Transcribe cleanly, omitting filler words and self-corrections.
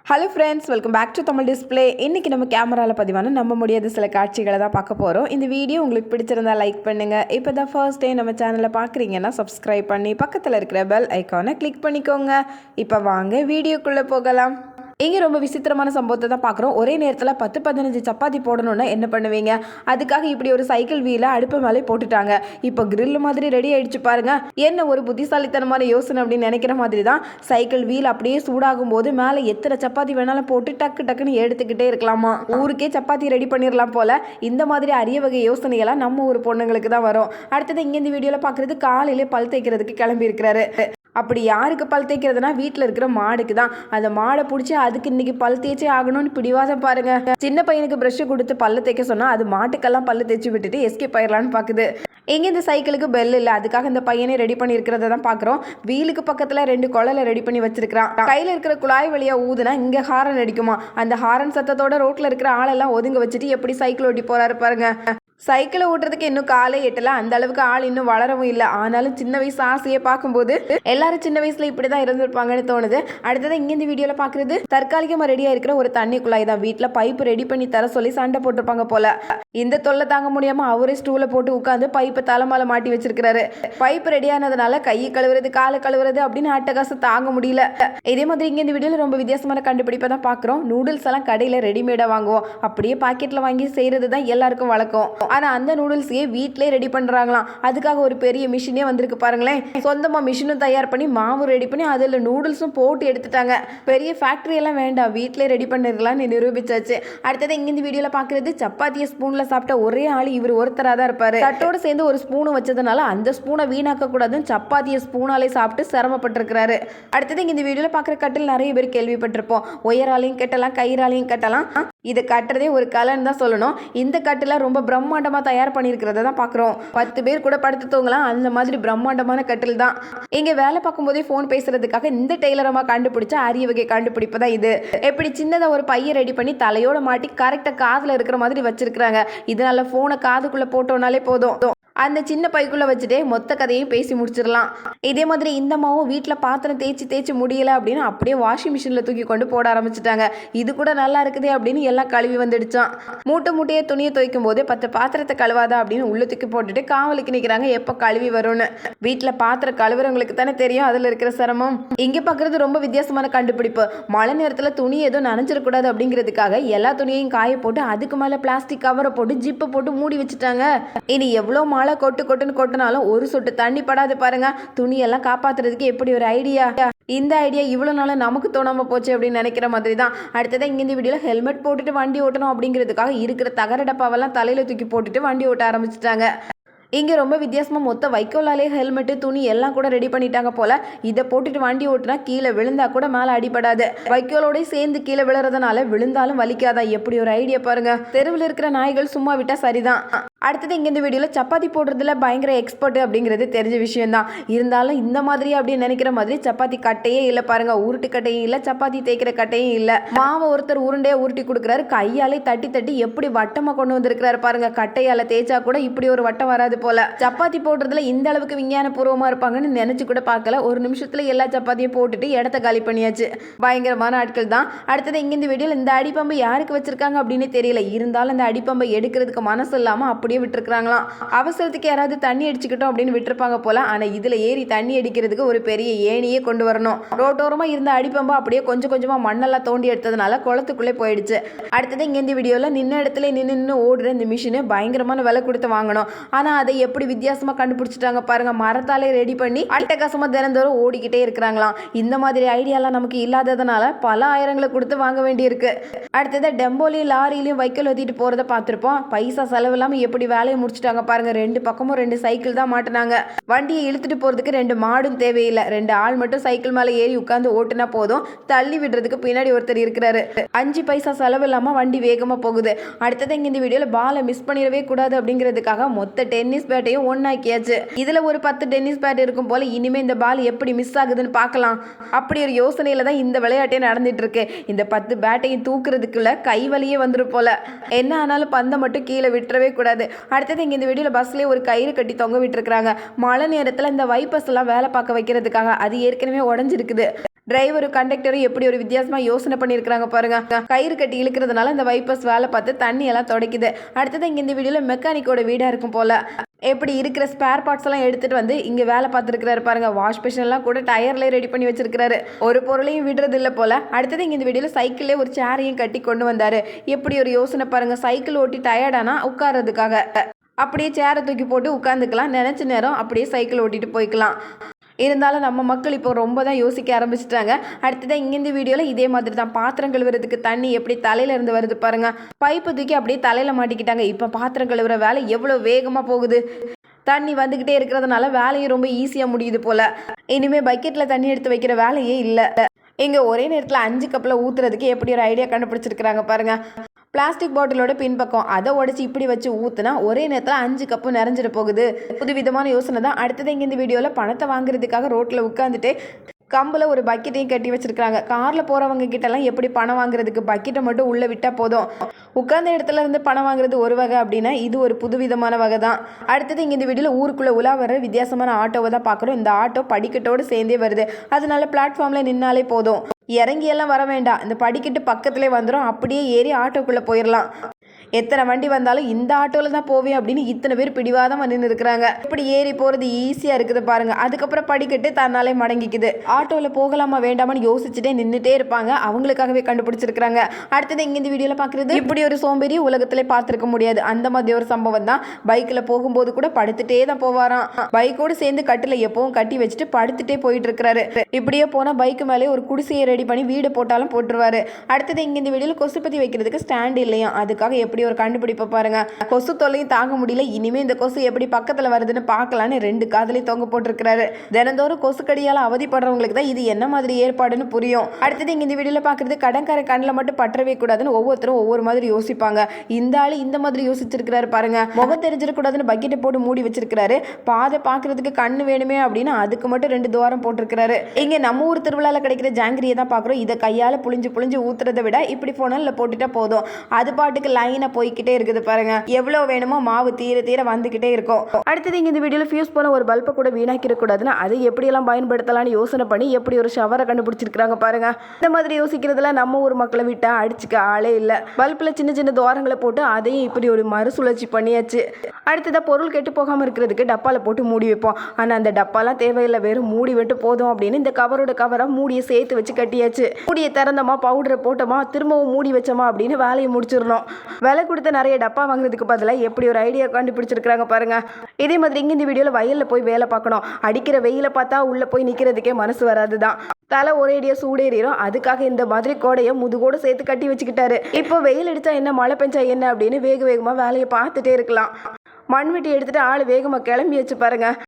Hello friends, welcome back to Tamil display. இன்றைக்கி நம்ம கேமராவில் பதிவான நம்ப முடியாத சில காட்சிகளை தான் பார்க்க போகிறோம். இந்த வீடியோ உங்களுக்கு பிடிச்சிருந்தா லைக் பண்ணுங்கள். இப்போ தான் ஃபர்ஸ்ட் டே நம்ம சேனலில் பார்க்குறீங்கன்னா சப்ஸ்கிரைப் பண்ணி பக்கத்தில் இருக்கிற பெல் ஐக்கானை கிளிக் பண்ணிக்கோங்க. இப்போ வாங்க வீடியோக்குள்ளே போகலாம். இங்கே ரொம்ப விசித்திரமான சம்பவத்தை தான் பார்க்குறோம். ஒரே நேரத்தில் 10-15 சப்பாத்தி போடணுன்னா என்ன பண்ணுவீங்க? அதுக்காக இப்படி ஒரு சைக்கிள் வீலை அடுப்பு மேலே போட்டுட்டாங்க. இப்போ கிரில் மாதிரி ரெடி ஆகிடுச்சு பாருங்க. என்ன ஒரு புத்திசாலித்தனமான யோசனை அப்படின்னு நினைக்கிற மாதிரி தான். சைக்கிள் வீல் அப்படியே சூடாகும் போது மேலே எத்தனை சப்பாத்தி வேணாலும் போட்டு டக்கு டக்குன்னு எடுத்துக்கிட்டே இருக்கலாமா. ஊருக்கே சப்பாத்தி ரெடி பண்ணிடலாம் போல. இந்த மாதிரி அரிய வகை யோசனைகளாம் நம்ம ஒரு பொண்ணுங்களுக்கு தான் வரும். அடுத்தது இங்கே இந்த வீடியோவில் பார்க்குறது காலையிலே பல் தேய்க்கிறதுக்கு கிளம்பி இருக்கிறாரு. அப்படி யாருக்கு பல் தேய்க்கிறதுனா வீட்டில் இருக்கிற மாடுக்கு தான். அந்த மாடை பிடிச்சி அதுக்கு இன்னைக்கு பல் தேய்ச்சே ஆகணும்னு பிடிவாதம் பாருங்க. சின்ன பையனுக்கு ப்ரஷ் கொடுத்து பல்ல தேய்க்க சொன்னால் அது மாட்டுக்கெல்லாம் பல்ல தேய்ச்சி விட்டுட்டு எஸ்கேப் ஆயிடலான்னு பார்க்குது. எங்கே இந்த சைக்கிளுக்கு பெல் இல்லை, அதுக்காக இந்த பையனே ரெடி பண்ணி இருக்கிறத தான் பார்க்குறோம். வீலுக்கு பக்கத்தில் 2 குழலை ரெடி பண்ணி வச்சிருக்கிறான். கையில் இருக்கிற குழாய் வழியாக ஊதுனா இங்கே ஹாரன் அடிக்குமா. அந்த ஹாரன் சத்தத்தோட ரோட்டில் இருக்கிற ஆளெல்லாம் ஒதுங்க வச்சுட்டு எப்படி சைக்கிள் ஓட்டி போறாரு பாருங்க. சைக்கிளை ஓட்டுறதுக்கு இன்னும் காலே எட்டல. அந்த அளவுக்கு ஆள் இன்னும் வளரவும் இல்லை. ஆனாலும் சின்ன வயசு ஆசையை பார்க்கும்போது எல்லாரும் சின்ன வயசுல இப்படிதான் இருந்திருப்பாங்கன்னு தோணுது. அடுத்தது இங்க இந்த வீடியோல பாக்குறது தற்காலிகமா ரெடியா இருக்கிற ஒரு தண்ணி குழாய் தான். வீட்டுல பைப் ரெடி பண்ணி தர சொல்லி சண்டை போட்டிருப்பாங்க போல. இந்த தொல்லை தாங்க முடியாம அவரே ஸ்டூல போட்டு உட்காந்து பைப்பை தலைமால மாட்டி வச்சிருக்கிறாரு. பைப் ரெடியானதுனால கையை கழுவுறது காலை கழுவுறது அப்படின்னு அட்டகாசம் தாங்க முடியல. இதே மாதிரி இங்க இந்த வீடியோல ரொம்ப வித்தியாசமான கண்டுபிடிப்பை தான் பாக்குறோம். நூடுல்ஸ் எல்லாம் கடையில ரெடிமேடா வாங்குவோம். அப்படியே பாக்கெட்ல வாங்கி செய்யறது தான் எல்லாருக்கும் வழக்கம். ஆனா அந்த நூடுல்ஸையே வீட்டிலே ரெடி பண்றாங்களாம். அதுக்காக ஒரு பெரிய மிஷினே வந்திருக்கு பாருங்களேன். சொந்தமா மிஷினும் தயார் பண்ணி மாவு ரெடி பண்ணி அதுல நூடுல்ஸும் போட்டு எடுத்துட்டாங்க. பெரிய ஃபேக்டரி எல்லாம் வேண்டாம், வீட்டிலே ரெடி பண்ணிருக்கலாம்னு நிரூபிச்சாச்சு. அடுத்தது இங்க இந்த வீடியோல பாக்குறது சப்பாத்தியை ஸ்பூன்ல சாப்பிட்ட ஒரே ஆள் இவர் ஒருத்தரா தான் இருப்பாரு. தட்டோட சேர்ந்து ஒரு ஸ்பூன் வச்சதுனால அந்த ஸ்பூனை வீணாக்க கூடாதுன்னு சப்பாத்தியை ஸ்பூனாலே சாப்பிட்டு சிரமப்பட்டிருக்கிறாரு. அடுத்தது இங்க இந்த வீடியோல பாக்குற கட்டில் நிறைய பேர் கேள்விப்பட்டிருப்போம். உயராலையும் கட்டலாம், கயிறாலையும் கட்டலாம். இது கட்டுறதே ஒரு கலைன்னு தான் சொல்லணும். இந்த கட்டில ரொம்ப பிரம்மாண்டமா தயார் பண்ணியிருக்கிறத தான் பார்க்குறோம். 10 பேர் கூட படுத்து தூங்கலாம், அந்த மாதிரி பிரம்மாண்டமான கட்டில் தான். இங்கே வேலை பார்க்கும்போதே ஃபோன் பேசுறதுக்காக இந்த டெய்லரமாக கண்டுபிடிச்ச அரிய வகை கண்டுபிடிப்பு தான் இது. எப்படி சின்னதாக ஒரு பையை ரெடி பண்ணி தலையோட மாட்டி கரெக்டாக காதில் இருக்கிற மாதிரி வச்சிருக்கிறாங்க. இதனால ஃபோனை காதுக்குள்ளே போட்டோம்னாலே போதும், அந்த சின்ன பைக்குள்ளே வச்சுட்டே மொத்த கதையும் பேசி முடிச்சிடலாம். இதே மாதிரி இந்த மாவும் வீட்டில் பாத்திரம் தேய்ச்சி முடியலை அப்படின்னு அப்படியே வாஷிங் மிஷினில் தூக்கி கொண்டு போட ஆரம்பிச்சிட்டாங்க. இது கூட நல்லா இருக்குதே அப்படின்னு எல்லாம் கழுவி வந்துடுச்சான். மூட்டையே துணியை துவைக்கும் போது 10 பாத்திரத்தை கழுவாதா அப்படின்னு உள்ள தூக்கி போட்டுட்டு காவலுக்கு நிற்கிறாங்க எப்போ கழுவி வரும்னு. வீட்டில் பாத்திரம் கழுவுறவங்களுக்கு தானே தெரியும் அதில் இருக்கிற சிரமம். இங்கே பார்க்குறது ரொம்ப வித்தியாசமான கண்டுபிடிப்பு. மழை நேரத்தில் துணி எதுவும் நனைஞ்சிடக்கூடாது அப்படிங்கிறதுக்காக எல்லா துணியையும் காய போட்டு அதுக்கு மேலே பிளாஸ்டிக் கவரை போட்டு ஜிப்பை போட்டு மூடி வச்சுட்டாங்க. இனி எவ்வளோ மழை கொட்டுன்னு கொட்டினாலும் ஒரு சொட்டு தண்ணி படாது பாருங்க. துணியெல்லாம் காப்பாத்துறதுக்கு எப்படி ஒரு ஐடியா. இந்த ஐடியா இவ்வளவு நாள் நமக்கு தோணாம போச்சு அப்படின்னு நினைக்கிற மாதிரி தான். அடுத்ததான் இங்க இந்த வீடியோல ஹெல்மெட் போட்டுட்டு வண்டி ஓட்டணும் அப்படிங்கிறதுக்காக இருக்கிற தகர டப்பாவெல்லாம் தலையில தூக்கி போட்டுட்டு வண்டி ஓட்ட ஆரம்பிச்சிட்டாங்க. இங்கே ரொம்ப வித்தியாசமாக மொத்த வைக்கோலாலே ஹெல்மெட்டு துணி எல்லாம் கூட ரெடி பண்ணிட்டாங்க போல. இதை போட்டுட்டு வண்டி ஓட்டுனா கீழே விழுந்தா கூட மேலே அடிபடாது. வைக்கோலோட சேர்ந்து கீழே விழுறதுனால விழுந்தாலும் வலிக்காதா. எப்படி ஒரு ஐடியா பாருங்க. தெருவில் இருக்கிற நாய்கள் சும்மா விட்டா சரிதான். அடுத்தது இங்கே இந்த வீடியோவில் சப்பாத்தி போடுறதுல பயங்கர எக்ஸ்பர்ட் அப்படிங்கிறது தெரிஞ்ச விஷயம்தான். இருந்தாலும் இந்த மாதிரி அப்படின்னு நினைக்கிற மாதிரி சப்பாத்தி கட்டையே இல்லை பாருங்க. உருட்டு கட்டையும் இல்லை, சப்பாத்தி தேய்க்கிற கட்டையும் இல்லை. மாவை ஒருத்தர் உருண்டையாக உருட்டி கொடுக்குறாரு. கையாலே தட்டி எப்படி வட்டமாக கொண்டு வந்திருக்கிறாரு பாருங்க. கட்டையால் தேய்ச்சா கூட இப்படி ஒரு வட்டம் வராது போல. சப்பாத்தி போடுறதுல இந்த அளவுக்கு விஞ்ஞான பூர்வமா இருப்பாங்கன்னு நினைச்சு கூட பார்க்கல. ஒரு நிமிஷத்துல எல்லா சப்பாத்தியும் போட்டுட்டு இடத்த காலி பண்ணியாச்சு. பயங்கரமான ஆட்கள் தான். அடுத்தது இங்க இந்த வீடியோல இந்த அடிப்பம்பை யாருக்கு வச்சிருக்காங்க அப்படின்னு தெரியல. இருந்தாலும் அந்த அடிப்பம்பை எடுக்கிறதுக்கு மனசு இல்லாம அப்படியே விட்டுருக்காங்களாம். அவசரத்துக்கு யாராவது தண்ணி அடிச்சுக்கிட்டோம் அப்படின்னு விட்டுருப்பாங்க போல. ஆனா இதுல ஏறி தண்ணி அடிக்கிறதுக்கு ஒரு பெரிய ஏணியே கொண்டு வரணும். ரோட்டோரமா இருந்த அடிப்பம்பை அப்படியே கொஞ்சமா மண்ணெல்லாம் தோண்டி எடுத்ததுனால குளத்துக்குள்ளே போயிடுச்சு. அடுத்தது இங்க இந்த வீடியோல நின்ன இடத்துல நின்று ஓடுற இந்த மிஷினு பயங்கரமான விலை கொடுத்து வாங்கணும். ஆனா அதை எப்படி வித்தியாசமா கண்டுபிடிச்சிட்டாங்க பாருங்க. மரத்தாலே ரெடி பண்ணி அட்டகாசமா தினந்தோறும் ஓடிக்கிட்டே இருக்கிறாங்களாம். இந்த மாதிரி ஐடியாலாம் நமக்கு இல்லாததுனால பல ஆயிரங்களை கொடுத்து வாங்க வேண்டியிருக்கு. அடுத்தது டெம்போலையும் லாரியிலையும் வைக்கல் ஏற்றிட்டு போறதை பார்த்துருப்போம். பைசா செலவு இல்லாமல் எப்படி வேலையை முடிச்சுட்டாங்க பாருங்க. 2 பக்கமும் 2 சைக்கிள் தான் மாட்டினாங்க. வண்டியை இழுத்துட்டு போறதுக்கு 2 மாடும் தேவையில்லை. 2 ஆள் மட்டும் சைக்கிள் மேலே ஏறி உட்காந்து ஓட்டுனா போதும். தள்ளி விடுறதுக்கு பின்னாடி ஒருத்தர் இருக்கிறாரு. 5 பைசா செலவு இல்லாம வண்டி வேகமா போகுது. அடுத்தது இங்க இந்த வீடியோல பாலை மிஸ் பண்ணிடவே கூடாது அப்படிங்கிறதுக்காக மொத்த டென்னிஸ் பேட்டையும் ஒன்னாக்கியாச்சு. இதுல ஒரு 10 டென்னிஸ் பேட் இருக்கும் போல. இனிமே இந்த பால் எப்படி மிஸ் ஆகுதுன்னு பார்க்கலாம். அப்படி ஒரு யோசனையில தான் இந்த விளையாட்டே நடந்துட்டு இருக்கு. இந்த 10 பேட்டையும் தூக்குறதுக்குள்ள கை வலியே வந்துடும் போல. என்ன ஆனாலும் பந்தை மட்டும் கீழே விட்டுறவே கூடாது. அடுத்தது இங்க இந்த வீடியோல பஸ்லயே ஒரு கயிறு கட்டி தொங்க விட்டுருக்காங்க. மழை நேரத்துல இந்த வைப்பர்ஸ் எல்லாம் வேலை பார்க்க வைக்கிறதுக்காக. அது ஏற்கனவே உடஞ்சிருக்குது. டிரைவரும் கண்டக்டரும் எப்படி ஒரு வித்தியாசமா யோசனை பண்ணியிருக்கிறாங்க பாருங்க. கயிறு கட்டி இழுக்கிறதுனால இந்த வைப்பர்ஸ் வேலை பார்த்து தண்ணி எல்லாம் துடைக்குது. அடுத்தது இங்க இந்த வீடியோல மெக்கானிக்கோட வீடா இருக்கும் போல. எப்படி இருக்கிற ஸ்பேர் பார்ட்ஸ் எல்லாம் எடுத்துட்டு வந்து இங்க வேலை பார்த்துருக்காரு பாருங்க. வாஷ் மிஷின் எல்லாம் கூட டயர்ல ரெடி பண்ணி வச்சிருக்காரு. ஒரு பொருளையும் விடுறது இல்ல போல. அடுத்தது இங்க இந்த வீடியோல சைக்கிள்ல ஒரு சேரையும் கட்டி கொண்டு வந்தாரு. எப்படி ஒரு யோசனை பாருங்க. சைக்கிள் ஓட்டி டயர்டானா உட்கார்றதுக்காக அப்படியே சேரை தூக்கி போட்டு உட்காந்துக்கலாம். நினைச்ச நேரம் அப்படியே சைக்கிள் ஓட்டிட்டு போய்க்கலாம். இருந்தாலும் நம்ம மக்கள் இப்போ ரொம்ப தான் யோசிக்க ஆரம்பிச்சிட்டாங்க. அடுத்ததான் இங்கேருந்து வீடியோவில் இதே மாதிரி தான் பாத்திரம் கழுவுறதுக்கு தண்ணி எப்படி தலையில இருந்து வருது பாருங்க. பைப்பு தூக்கி அப்படியே தலையில மாட்டிக்கிட்டாங்க. இப்போ பாத்திரம் கழுவுற வேலை எவ்வளோ வேகமாக போகுது. தண்ணி வந்துக்கிட்டே இருக்கிறதுனால வேலையும் ரொம்ப ஈஸியாக முடியுது போல. இனிமேல் பக்கெட்டில் தண்ணி எடுத்து வைக்கிற வேலையே இல்லை. இங்கே ஒரே நேரத்தில் 5 கப்பில் ஊற்றுறதுக்கு எப்படி ஒரு ஐடியா கண்டுபிடிச்சிருக்கிறாங்க பாருங்க. பிளாஸ்டிக் பாட்டிலோட பின்பக்கம் அதை உடச்சி இப்படி வச்சு ஊற்றுனா ஒரே நேரத்தில் 5 கப்பு நிறைஞ்சிட போகுது. புதுவிதமான யோசனை தான். அடுத்தது இங்கே இந்த வீடியோவில் பணத்தை வாங்குறதுக்காக ரோட்டில் உட்காந்துட்டு கம்பில் ஒரு பக்கெட்டையும் கட்டி வச்சிருக்காங்க. காரில் போகிறவங்க கிட்டலாம் எப்படி பணம் வாங்குறதுக்கு பக்கெட்டை மட்டும் உள்ளே விட்டால் போதும். உட்கார்ந்த இடத்துல இருந்து பணம் வாங்குறது ஒரு வகை அப்படின்னா இது ஒரு புதுவிதமான வகை தான். அடுத்தது இங்கே இந்த வீடியோவில் ஊருக்குள்ளே உலா வர வித்தியாசமான ஆட்டோவை தான் பார்க்குறோம். இந்த ஆட்டோ படிக்கட்டோடு சேர்ந்தே வருது. அதனால பிளாட்ஃபார்மில் நின்னாலே போதும். இறங்கியெல்லாம் வர வேண்டாம். இந்த படிக்கட்டு பக்கத்துலேயே வந்துடும். அப்படியே ஏறி ஆட்டோக்குள்ளே போயிடலாம். எத்தனை வண்டி வந்தாலும் இந்த ஆட்டோவில் தான் போவேன் அப்படின்னு இத்தனை பேர் பிடிவாதமாக நின்று இருக்கிறாங்க. இப்படி ஏறி போகிறது ஈஸியாக இருக்குது பாருங்க. அதுக்கப்புறம் படிக்கட்டு தன்னாலே மடங்கிக்குது. ஆட்டோவில் போகலாமா வேண்டாமான்னு யோசிச்சுட்டே நின்றுட்டே இருப்பாங்க. அவங்களுக்காகவே கண்டுபிடிச்சிருக்கிறாங்க. அடுத்தது இங்கே இந்த வீடியோவில் பார்க்குறது இப்படி ஒரு சோம்பேறி உலகத்திலே பார்த்துருக்க முடியாது. அந்த மாதிரி ஒரு சம்பவம் தான். பைக்கில் போகும்போது கூட படுத்துட்டே தான் போவாராம். பைக்கோடு சேர்ந்து கட்டில் எப்பவும் கட்டி வச்சுட்டு படுத்துட்டே போயிட்டு இருக்கிறாரு. இப்படியே போனால் பைக்கு மேலே ஒரு குடிசையை ரெடி பண்ணி வீடு போட்டாலும் போட்டுருவாரு. அடுத்தது இங்கே இந்த வீடியோவில் கொசுப்பத்தி வைக்கிறதுக்கு ஸ்டாண்ட் இல்லையா. அதுக்காக எப்படி ஒரு கண்டுபிடிப்பை பாருங்க. கொசு தொல்லையும் தாங்க முடியல. இனிமே இந்த கொசு எப்படி பக்கத்துல வருதுன்னு பார்க்கலான்னு 2 காதலையும் தொங்க போட்டிருக்கிறாரு. தினந்தோறும் கொசு கடியால அவதிப்படுறவங்களுக்கு தான் இது என்ன மாதிரி ஏற்பாடுன்னு புரியும். அடுத்தது இங்க இந்த வீடியோல பாக்குறது கடற்கரை கண்ணில் மட்டும் பற்றவே கூடாதுன்னு ஒவ்வொருத்தரும் ஒவ்வொரு மாதிரி யோசிப்பாங்க. இந்த ஆளு இந்த மாதிரி யோசிச்சிருக்கிறாரு பாருங்க. முகம் தெரிஞ்சிடக்கூடாதுன்னு பக்கெட்டை போட்டு மூடி வச்சிருக்கிறாரு. பாதை பாக்குறதுக்கு கண்ணு வேணுமே அப்படின்னு அதுக்கு மட்டும் 2 துவாரம் போட்டிருக்கிறாரு. இங்க நம்ம ஊர் திருவிழால கிடைக்கிற ஜாங்கிரியை தான் பாக்குறோம். இதை கையால புளிஞ்சு புளிஞ்சு ஊத்துறதை விட இப்படி போனால போட்டுட்டா போதும். அது பாட்டுக்கு லைனா போய்கிட்டே இருக்குது பாருங்க. எவ்வளவு வேணுமோ மாவு தீர தீர வந்துகிட்டே இருக்கும். அடுத்தது இங்க இந்த வீடியோல ஃபியூஸ் போன ஒரு பல்பை கூட வீணாக்கிட கூடாதுன்னு அதை எப்படி எல்லாம் பயன்படுத்தலாம்னு யோசனை பண்ணி எப்படி ஒரு ஷவரை கண்டுபிடிச்சிருக்காங்க பாருங்க. இந்த மாதிரி யோசிக்கிறதுல நம்ம ஊர் மக்களை விட்டா அடிச்சுக்க ஆளே இல்லை. பல்பில் சின்ன சின்ன துவாரங்களை போட்டு அதையும் இப்படி ஒரு மறுசுழற்சி பண்ணியாச்சு. அடுத்ததா பொருள் கெட்டு போகாம இருக்கிறதுக்கு டப்பால போட்டு மூடி வைப்போம். ஆனா அந்த டப்பாலாம் தேவையில்லை, வெறும் மூடி விட்டு போதும் அப்படின்னு இந்த கவரோட கவரா மூடியை சேர்த்து வச்சு கட்டியாச்சு. மூடியை திறந்தோமா, பவுடரை போட்டோமா, திரும்பவும் மூடி வச்சோமா அப்படின்னு வேலையை முடிச்சிடணும். விலை கொடுத்த நிறைய டப்பா வாங்குறதுக்கு பதிலாக எப்படி ஒரு ஐடியா கண்டுபிடிச்சிருக்காங்க பாருங்க. இதே மாதிரி இங்க இந்த வீடியோல வயல்ல போய் வேலை பார்க்கணும். அடிக்கிற வெயில பார்த்தா உள்ள போய் நிக்கிறதுக்கே மனசு வராதுதான். தலை ஒரேடியா சூடேறிடும். அதுக்காக இந்த மாதிரி கோடையை முதுகோடு சேர்த்து கட்டி வச்சுக்கிட்டாரு. இப்போ வெயில் அடிச்சா என்ன, மழை பெஞ்சா என்ன அப்படின்னு வேக வேகமா வேலையை பார்த்துட்டே இருக்கலாம். மண்வெட்டி எடுத்துட்டு ஆள் வேகமா கிளம்பி வச்சு பாருங்க.